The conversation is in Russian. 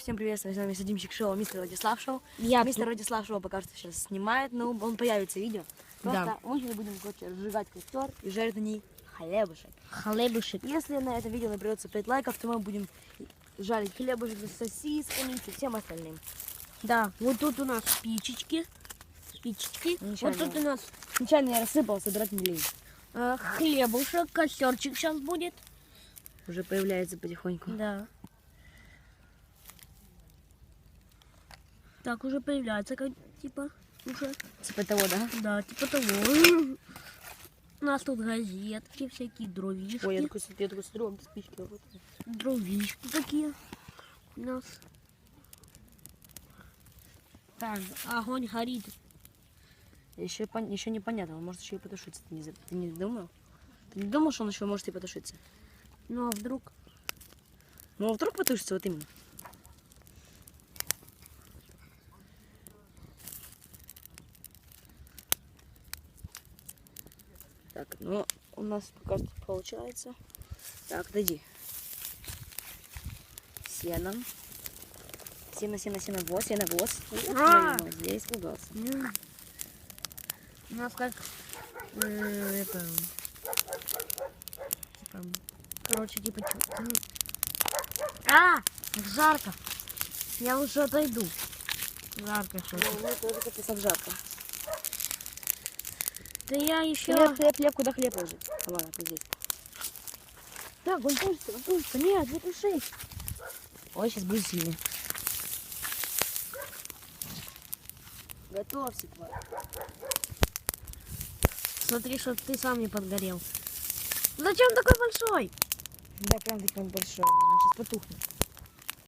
всем привет, с вами Садимчик Шоу, мистер Владислав Шоу. Я Мистер Владислав Шоу пока что сейчас снимает, но он появится в видео. Просто Да. мы сейчас будем, короче, разжигать костер и жарить на ней хлебушек. Хлебушек. Если на это видео наберется 5 лайков, то мы будем жарить хлебушек с сосисками и всем остальным. Да, вот тут у нас спичечки. Вот тут у нас Нечаянно я рассыпал, собирать не лень. хлебушек, костерчик сейчас будет. Уже появляется потихоньку. Да. Так, уже появляется, как, типа, уже. Типа того, да? Да, типа того. У нас тут газетки, всякие дровишки. Ой, я такой смотрю, где спички работают. Дровишки такие у нас. Так, огонь горит. Еще непонятно, он может еще и потушиться. Ты не думал? Ты не думал, что он еще может и потушиться? Ну, а вдруг? Ну, а вдруг потушится вот именно? Так, ну, у нас пока что получается. Так, дойди. Сено. Сено. Вот, сено, вот. Вот здесь пугался. У нас как это, типа, короче, типа, жарко. Я лучше отойду. Жарко что-то. Ну, мне тоже как-то жарко. Да я еще... Хлеб, куда хлеб лежит? Ладно, ты здесь. Так, он тушится. Нет, не туши. Ой, сейчас будет сильно. Готовься, тварь. Смотри, чтоб ты сам не подгорел. Зачем такой большой? Да, прям таки он большой. Он сейчас потухнет.